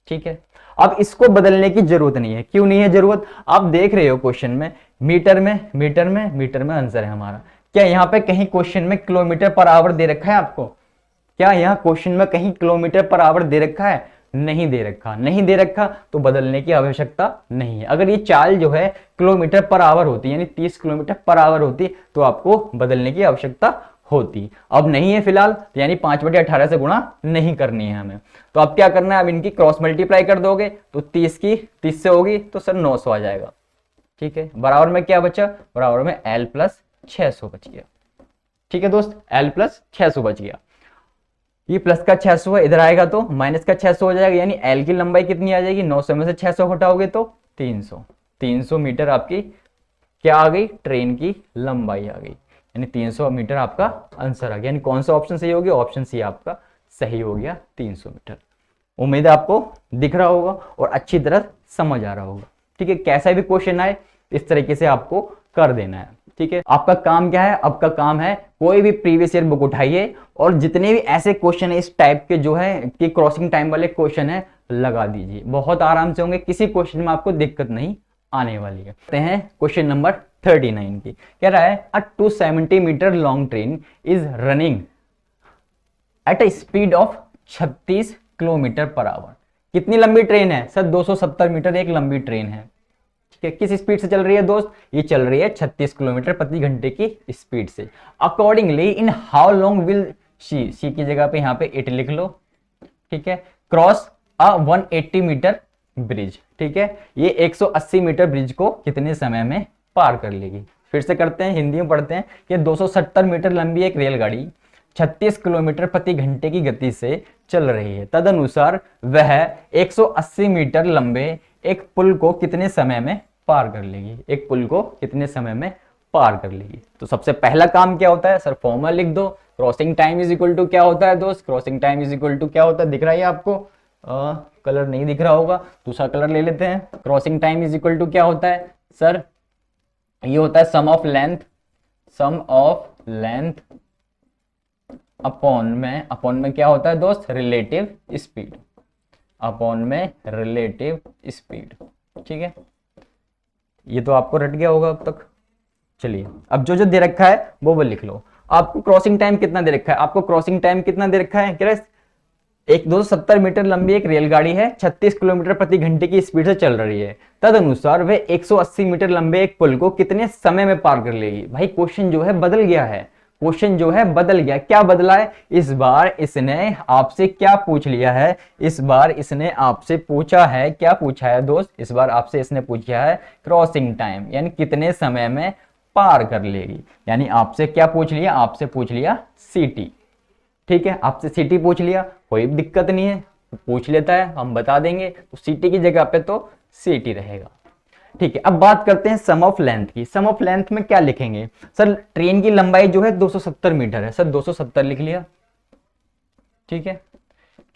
[SPEAKER 1] ठीक है, अब इसको बदलने की जरूरत नहीं है। क्यों नहीं है जरूरत? आप देख रहे हो क्वेश्चन में मीटर में आंसर है हमारा। क्या यहाँ पे कहीं क्वेश्चन में किलोमीटर पर आवर दे रखा है आपको? क्या यहाँ क्वेश्चन में कहीं किलोमीटर पर आवर दे रखा है? नहीं दे रखा। नहीं दे रखा तो बदलने की आवश्यकता नहीं है। अगर ये चाल जो है किलोमीटर पर आवर होती, यानी 30 किलोमीटर पर आवर होती, तो आपको बदलने की आवश्यकता होती। अब नहीं है फिलहाल, यानी 5/18 से गुणा नहीं करनी है हमें। तो अब क्या करना है? अब इनकी क्रॉस मल्टीप्लाई कर दोगे तो 30 से होगी तो सर 900 आ जाएगा। ठीक है, बराबर में क्या बचा? बराबर में L प्लस 600 बच गया। ठीक है दोस्त, L प्लस 600 बच गया। ये प्लस का 600 है, इधर आएगा तो माइनस का 600 हो जाएगा, यानी L की लंबाई कितनी आ जाएगी? 900 में से 600 घटाओगे तो 300 मीटर आपकी क्या आ गई? ट्रेन की लंबाई आ गई। यानी 300 मीटर आपका आंसर आ गया। यानी कौन सा ऑप्शन सही हो गया? ऑप्शन सी आपका सही हो गया, 300 मीटर। उम्मीद है आपको दिख रहा होगा और अच्छी तरह समझ आ रहा होगा। ठीक है, कैसा भी क्वेश्चन आए इस तरीके से आपको कर देना है। ठीक है, आपका काम क्या है? आपका काम है कोई भी प्रीवियस ईयर बुक उठाइए और जितने भी ऐसे क्वेश्चन है इस टाइप के जो है कि क्रॉसिंग टाइम वाले क्वेश्चन है लगा दीजिए, बहुत आराम से होंगे, किसी क्वेश्चन में आपको दिक्कत नहीं आने वाली है। क्वेश्चन नंबर 39 की कह रहा है a 270 metre long train is running at a speed of 36 kilometre per hour. कितनी लंबी ट्रेन है? सर 270 मीटर एक लंबी ट्रेन है। ठीक है, किस स्पीड से चल रही है दोस्त? ये चल रही है 36 किलोमीटर प्रति घंटे की स्पीड से। Accordingly in how long will she की जगह पे यहाँ पे 8 लिख लो। ठीक है, क्रॉस अ 180 मीटर ब्रिज। ठीक है, ये 180 मीटर ब्रिज को कितने समय में पार कर लेगी? फिर से करते हैं, हिंदी में पढ़ते हैं कि 270 मीटर लंबी एक रेलगाड़ी 36 किलोमीटर प्रति घंटे की गति से चल रही है, तदनुसार वह 180 मीटर लंबे एक पुल को कितने समय में पार कर लेगी? एक पुल को कितने समय में पार कर लेगी? तो सबसे पहला काम क्या होता है? सर फॉर्मूला लिख दो। Crossing time is equal to क्या होता है दोस्त? Crossing time is equal to क्या होता है? दिख रहा है आपको? कलर नहीं दिख रहा होगा, दूसरा कलर ले लेते हैं। Crossing time is equal to क्या होता है सर? ये होता है सम ऑफ लेंथ अपॉन में क्या होता है दोस्त? रिलेटिव स्पीड, अपॉन में रिलेटिव स्पीड। ठीक है, ये तो आपको रट गया होगा अब तक। चलिए अब जो जो दे रखा है वो लिख लो। आपको क्रॉसिंग टाइम कितना दे रखा है? आपको क्रॉसिंग टाइम कितना दे रखा है? कह एक 270 मीटर लंबी एक रेलगाड़ी है 36 किलोमीटर प्रति घंटे की स्पीड से चल रही है, तदनुसार वह 180 मीटर लंबे एक पुल को कितने समय में पार कर लेगी। भाई क्वेश्चन जो है बदल गया है, क्वेश्चन जो है बदल गया। क्या बदला है? इस बार इसने आपसे क्या पूछ लिया है? इस बार इसने आपसे पूछा है, क्या पूछा है दोस्त? इस बार आपसे इसने पूछा है क्रॉसिंग टाइम, यानी कितने समय में पार कर लेगी। यानी आपसे क्या पूछ लिया? आपसे पूछ लिया सीटी। ठीक है, आपसे सीटी पूछ लिया, कोई दिक्कत नहीं है, पूछ लेता है हम बता देंगे, तो सीटी की जगह पे तो सीटी रहेगा। ठीक है, अब बात करते हैं सम ऑफ लेंथ की। सम ऑफ लेंथ में क्या लिखेंगे? सर ट्रेन की लंबाई जो है 270 मीटर है, सर 270 लिख लिया। ठीक है,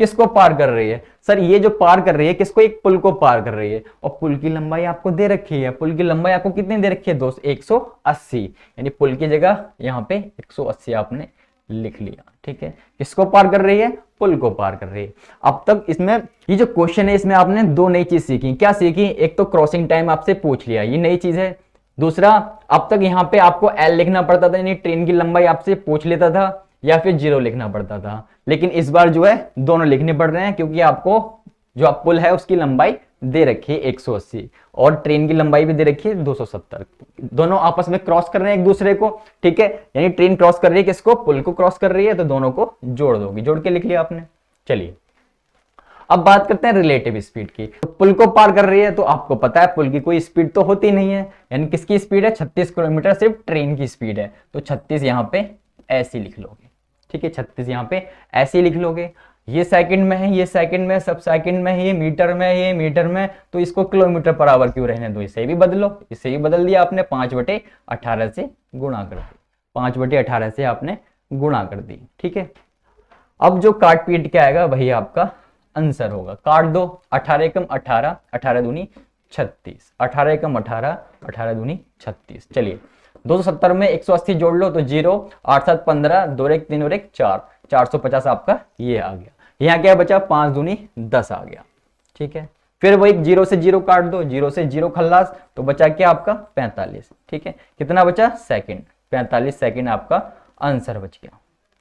[SPEAKER 1] किसको पार कर रही है? सर ये जो पार कर रही है किसको? एक पुल को पार कर रही है, और पुल की लंबाई आपको दे रखी है। पुल की लंबाई आपको कितनी दे रखी है दोस्त? 180, यानी पुल की जगह यहाँ पे 180 आपने लिख लिया। ठीक है, किसको पार कर रही है? पुल को पार कर रही है। अब तक इसमें ये जो क्वेश्चन है इसमें आपने दो नई चीज सीखी। क्या सीखी? एक तो क्रॉसिंग टाइम आपसे पूछ लिया, ये नई चीज है। दूसरा, अब तक यहाँ पे आपको एल लिखना पड़ता था, यानी ट्रेन की लंबाई आपसे पूछ लेता था, या फिर 0 लिखना पड़ता था। लेकिन इस बार जो है दोनों लिखने पड़ रहे हैं, क्योंकि आपको जो आप पुल है उसकी लंबाई दे रखी है 180 और ट्रेन की लंबाई भी दे रखी है 270। दोनों आपस में क्रॉस कर रहे हैं एक दूसरे को। ठीक है, यानी ट्रेन क्रॉस कर रही है किसको? पुल को क्रॉस कर रही है, तो दोनों को जोड़ दोगी, जोड़ के लिख लिया आपने। चलिए अब बात करते हैं रिलेटिव स्पीड की। तो पुल को पार कर रही है, तो आपको पता है पुल की कोई स्पीड तो होती नहीं है, यानी किसकी स्पीड है? 36 किलोमीटर सिर्फ ट्रेन की स्पीड है, तो 36 यहाँ पे ऐसे लिख लोगे। ठीक है, 36 यहाँ पे ऐसे लिख लोगे। ये सेकंड में है, ये सेकंड में, सब सेकंड में है, ये मीटर में, ये मीटर में, तो इसको किलोमीटर पर आवर क्यों रहने दो? इसे भी बदलो, इसे भी बदल दिया आपने, 5/18 से गुणा कर दी, 5/18 से आपने गुणा कर दी। ठीक है, अब जो काट पीट के आएगा वही आपका आंसर होगा। काट दो, 18 एकम 18, 18 दूनी 36, 18 एकम 18, 18 दूनी 36। चलिए 270 में 180 जोड़ लो तो 0, 8 7 15, 2 1 3 और 1 4, 450 आपका ये आ गया। यहाँ क्या बचा? 5 दूनी 10 आ गया। ठीक है, फिर वो एक 0 से 0 काट दो, 0 से 0 खल्लास, तो बचा क्या आपका? 45। ठीक है, कितना बचा? सेकंड, 45 सेकंड आपका आंसर बच गया।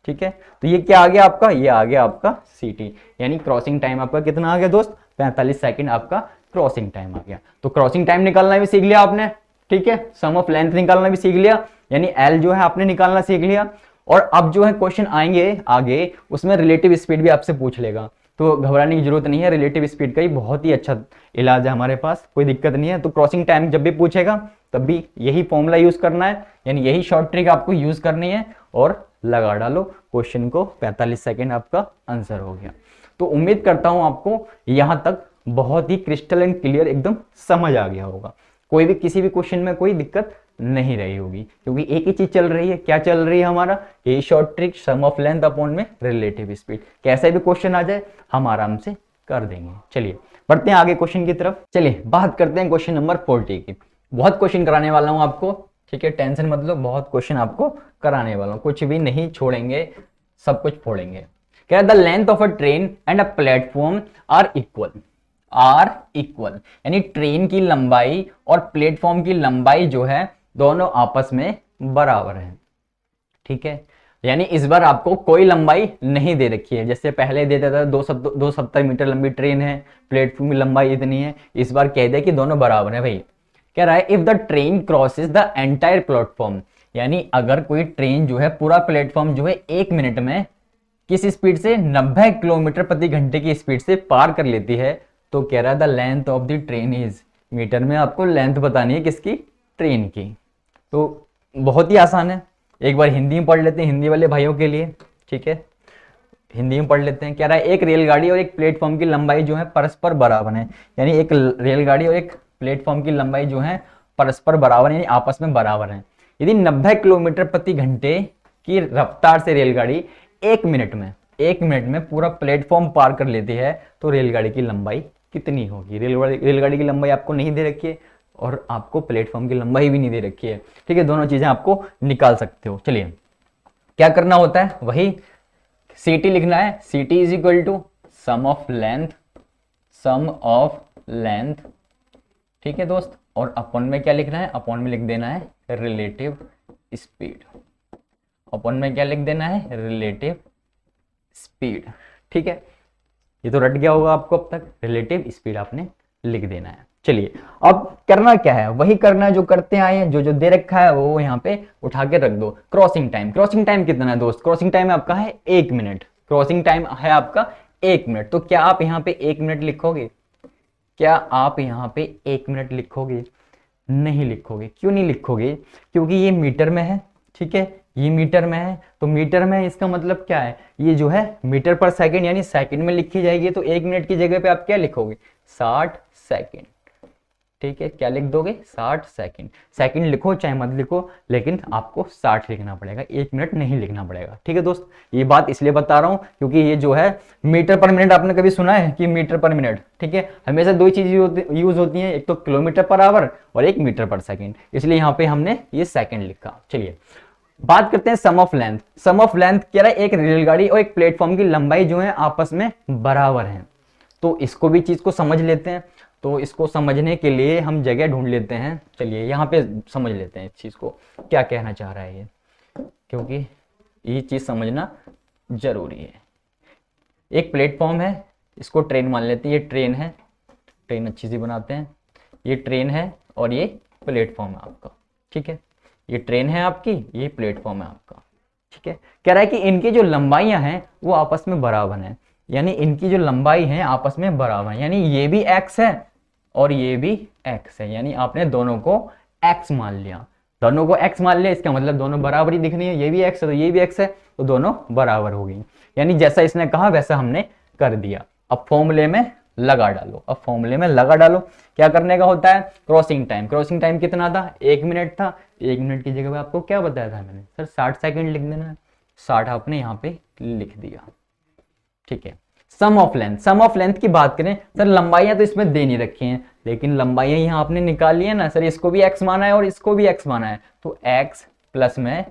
[SPEAKER 1] ठीक है, तो ये क्या आ गया आपका? ये आ गया आपका सीटी, यानी क्रॉसिंग टाइम आपका कितना आ गया दोस्त? 45 सेकंड आपका क्रॉसिंग टाइम आ गया। तो क्रॉसिंग टाइम निकालना भी सीख लिया आपने। ठीक है, सम ऑफ लेंथ निकालना भी सीख लिया, यानी एल जो है आपने निकालना सीख लिया। और अब जो है क्वेश्चन आएंगे आगे, उसमें रिलेटिव स्पीड भी आपसे पूछ लेगा, तो घबराने की जरूरत नहीं है। रिलेटिव स्पीड का ही बहुत ही अच्छा इलाज है हमारे पास, कोई दिक्कत नहीं है। तो क्रॉसिंग टाइम जब भी पूछेगा तब भी यही फॉर्मूला यूज करना है, यानी यही शॉर्ट ट्रिक आपको यूज करनी है, और लगा डालो क्वेश्चन को, 45 सेकेंड आपका आंसर हो गया। तो उम्मीद करता हूं आपको यहां तक बहुत ही क्रिस्टल एंड क्लियर एकदम समझ आ गया होगा। कोई भी किसी भी क्वेश्चन में कोई दिक्कत नहीं रही होगी, क्योंकि एक ही चीज चल रही है। क्या चल रही है हमारा? A short trick, sum of length upon में रिलेटिव स्पीड। कैसा भी क्वेश्चन आ जाए हम आराम से कर देंगे। चलिए बढ़ते हैं आगे क्वेश्चन की तरफ। चलिए बात करते हैं क्वेश्चन नंबर 40 की। बहुत क्वेश्चन कराने वाला हूं आपको, ठीक है, टेंशन मत लो, बहुत क्वेश्चन आपको कराने वाला हूं, कुछ भी नहीं छोड़ेंगे, सब कुछ फोड़ेंगे। कह the length of a train and a platform are equal, यानी ट्रेन की लंबाई और प्लेटफॉर्म की लंबाई जो है दोनों आपस में बराबर है, ठीक है। यानी इस बार आपको कोई लंबाई नहीं दे रखी है, जैसे पहले देता था 270 मीटर लंबी ट्रेन है, प्लेटफॉर्म की लंबाई इतनी है, इस बार कह दिया कि दोनों बराबर है। भाई कह रहा है if the train crosses the entire platform, यानी अगर कोई ट्रेन जो है पूरा प्लेटफॉर्म जो है 1 मिनट में किस स्पीड से 90 किलोमीटर प्रति घंटे की स्पीड से पार कर लेती है, तो कह रहा है the length of the train is, metre में आपको लेंथ बतानी है किसकी? ट्रेन की। तो बहुत ही आसान है, एक बार हिंदी में पढ़ लेते हैं हिंदी वाले भाइयों के लिए, ठीक है, हिंदी में पढ़ लेते हैं। कह रहा है एक रेलगाड़ी और एक प्लेटफॉर्म की लंबाई जो है परस्पर बराबर है, यानी एक रेलगाड़ी और एक प्लेटफॉर्म की लंबाई जो है परस्पर बराबर यानी आपस में बराबर है। यदि 90 किलोमीटर प्रति घंटे की रफ्तार से रेलगाड़ी 1 मिनट में पूरा प्लेटफॉर्म पार कर लेती है, तो रेलगाड़ी की लंबाई कितनी होगी? रेलगाड़ी की लंबाई आपको नहीं दे रखी है और आपको प्लेटफॉर्म की लंबाई भी नहीं दे रखी है, ठीक है, दोनों चीजें आपको निकाल सकते हो। चलिए क्या करना होता है, वही CT लिखना है, CT is equal to sum of length, ठीक है दोस्त, और अपॉन में क्या लिखना है? अपॉन में लिख देना है रिलेटिव स्पीड। अपॉन में क्या लिख देना है? रिलेटिव स्पीड, ठीक है, ये तो रट गया होगा आपको अब तक, रिलेटिव स्पीड आपने लिख देना है। चलिए अब करना क्या है, वही करना है जो करते आए हैं, जो जो दे रखा है वो यहाँ पे उठा के रख दो। क्रॉसिंग टाइम कितना है दोस्त? क्रॉसिंग टाइम आपका है 1 मिनट, क्रॉसिंग टाइम है आपका 1 मिनट। तो क्या आप यहाँ पे 1 मिनट लिखोगे? क्या आप यहाँ पे 1 मिनट लिखोगे? नहीं लिखोगे। क्यों नहीं लिखोगे? क्योंकि ये मीटर में है, ठीक है, ये मीटर में है, तो मीटर में इसका मतलब क्या है, ये जो है मीटर पर सेकंड यानी सेकंड में लिखी जाएगी, तो 1 मिनट की जगह पे आप क्या लिखोगे? 60 सेकंड, ठीक है, क्या लिख दोगे? 60 सेकंड। सेकंड लिखो चाहे मत लिखो, लेकिन आपको 60 लिखना पड़ेगा, 1 मिनट नहीं लिखना पड़ेगा, ठीक है दोस्त। ये बात इसलिए बता रहा हूं क्योंकि ये जो है मीटर पर मिनट, आपने कभी सुना है कि मीटर पर मिनट, ठीक है, हमेशा दो ही चीज यूज होती है, एक तो किलोमीटर पर आवर और एक मीटर पर सेकेंड, इसलिए यहाँ पे हमने ये सेकेंड लिखा। चलिए बात करते हैं sum of length. Sum of length कह रहा है एक रेलगाड़ी और एक प्लेटफॉर्म की लंबाई जो है आपस में बराबर है, तो इसको भी चीज को समझ लेते हैं। तो इसको समझने के लिए हम जगह ढूंढ लेते हैं, चलिए यहाँ पे समझ लेते हैं इस चीज को क्या कहना चाह रहा है ये, क्योंकि ये चीज समझना जरूरी है। एक प्लेटफॉर्म है, इसको ट्रेन मान लेते हैं, ये ट्रेन है, ट्रेन अच्छी सी बनाते हैं, ये ट्रेन है और ये प्लेटफॉर्म है आपका, ठीक है, ये ट्रेन है आपकी, ये प्लेटफॉर्म है आपका, ठीक है। कह रहा है कि इनकी जो लंबाइयां हैं वो आपस में बराबर हैं, यानी इनकी जो लंबाई है आपस में बराबर है, यानी ये भी x है और ये भी x है, यानी आपने दोनों को x मान लिया, दोनों को x मान लिया, इसका मतलब दोनों बराबर ही दिखनी है, ये भी x है तो ये भी x है, तो दोनों बराबर हो गई, यानी जैसा इसने कहा वैसा हमने कर दिया। अब फॉर्मूले में लगा डालो, अब फॉर्मूले में लगा डालो। क्या करने का होता है? क्रॉसिंग टाइम कितना था? 1 मिनट था, 1 मिनट की जगह पे आपको क्या बताया था मैंने? सर 60 सेकंड लिख देना है, 60 आपने यहाँ पे लिख दिया, ठीक है। सम ऑफ लेंथ की बात करें, सर लंबाइयां तो इसमें दे नहीं रखी हैं, लेकिन लंबाइयां यहाँ आपने निकाल ली है ना, सर इसको भी x माना है और इसको भी x माना है, तो x प्लस में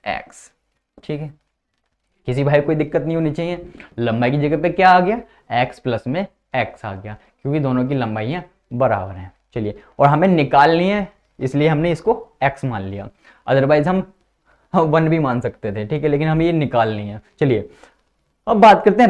[SPEAKER 1] x, ठीक है, किसी भाई कोई दिक्कत नहीं होनी चाहिए। लंबाई की जगह पे क्या आ गया? x प्लस में x आ गया, क्योंकि दोनों की लंबाइयां बराबर हैं। चलिए, और हमें निकालनी है इसलिए हमने इसको x मान लिया, अदरवाइज हम 1 भी मान सकते थे, ठीक है, लेकिन हमें ये निकालनी है। चलिए अब बात करते हैं,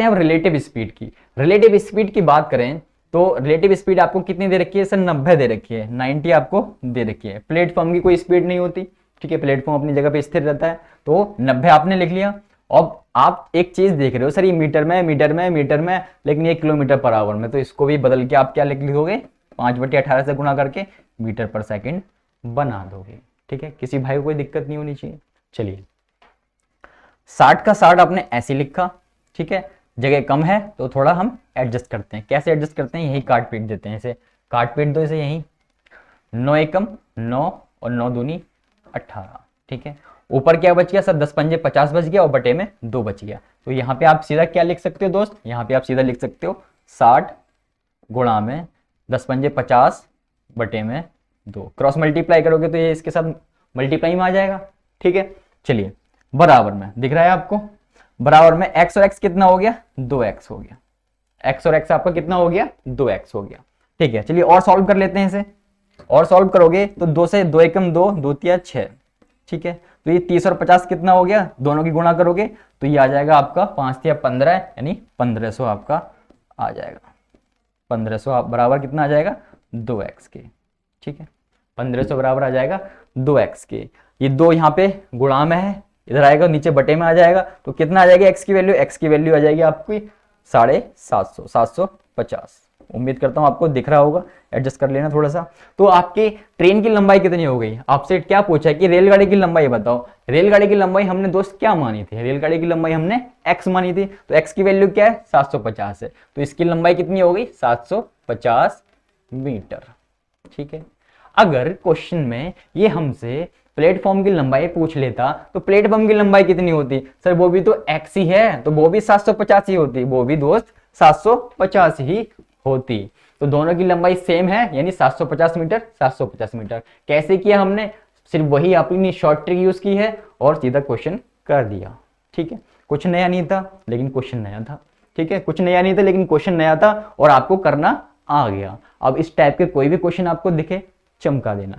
[SPEAKER 1] अब रिलेटिव स्पीड की। रिलेटिव स्पीड की बात करें तो रिलेटिव स्पीड आपको कितनी दे रखी है? सर 90 दे रखी है, 90 आपको दे रखी है। प्लेटफॉर्म की कोई स्पीड नहीं होती, ठीक है, प्लेटफॉर्म अपनी जगह पे स्थिर रहता है, तो 90 आपने लिख लिया। अब आप एक चीज देख रहे हो, सर ये मीटर में, लेकिन ये किलोमीटर पर आवर में, तो इसको भी बदल के आप क्या लिखोगे? 5/18 से गुणा करके मीटर पर सेकेंड बना दोगे, ठीक है, किसी भाई को कोई दिक्कत नहीं होनी चाहिए। चलिए 60 का 60 आपने ऐसे लिखा, ठीक है, जगह कम है तो थोड़ा हम एडजस्ट करते हैं। कैसे एडजस्ट करते हैं? यही काट पीट देते हैं, इसे काट पीट दो इसे, यही 9 एकम 9 और 9 दूनी 18, ठीक है। ऊपर क्या बच गया सर, 10 पंजे 50 बच गया और बटे में 2 बच गया। तो यहाँ पे आप सीधा क्या लिख सकते हो दोस्त, यहाँ पे आप सीधा लिख सकते हो 60 गुणा में 10 पंजे 50 बटे में 2। क्रॉस मल्टीप्लाई करोगे तो ये इसके साथ मल्टीप्लाई में आ जाएगा, ठीक है। चलिए बराबर में दिख रहा है आपको, बराबर में x और x कितना हो गया, 2x हो गया। x और x आपका कितना हो गया, 2x हो गया, ठीक है। चलिए और सॉल्व कर लेते हैं इसे। और सॉल्व करोगे तो 2 से 2 एकम 2, 2 तिया 6, ठीक है। तो ये 30 और 50 कितना हो गया, दोनों की गुणा करोगे तो ये आ जाएगा आपका 5 तिया 15, यानी 1500 आपका आ जाएगा। 1500 आप बराबर कितना आ जाएगा, 2x के, ठीक है। 1500 बराबर आ जाएगा 2x के। ये 2 यहाँ पे गुणा में है, इधर आएगा नीचे बटे में आ जाएगा, तो कितना आ जाएगा x की वैल्यू, x की वैल्यू आ जाएगी आपकी 750, 750। उम्मीद करता हूँ आपको दिख रहा होगा, एडजस्ट कर लेना थोड़ा सा। तो आपकी ट्रेन की लंबाई कितनी हो गई, आपसे क्या पूछा है कि रेलगाड़ी की लंबाई बताओ। रेलगाड़ी की लंबाई हमने दोस्त क्या मानी थी, रेलगाड़ी की लंबाई हमने x मानी थी, तो x की वैल्यू क्या है, 750 है। तो इसकी लंबाई कितनी हो गई, 750 मीटर, ठीक है। अगर क्वेश्चन में ये हमसे प्लेटफॉर्म की लंबाई पूछ लेता तो प्लेटफॉर्म की लंबाई कितनी होती सर, वो भी तो x ही है, तो वो भी 750 ही होती, वो भी दोस्त 750 ही होती। तो दोनों की लंबाई सेम है, यानी 750 मीटर 750 मीटर। कैसे किया हमने, सिर्फ वही अपनी शॉर्ट ट्रिक यूज की है और सीधा क्वेश्चन कर दिया, ठीक है। कुछ नया नहीं था लेकिन क्वेश्चन नया था, ठीक है। कुछ नया नहीं था लेकिन क्वेश्चन नया था और आपको करना आ गया। अब इस टाइप के कोई भी क्वेश्चन आपको दिखे चमका देना,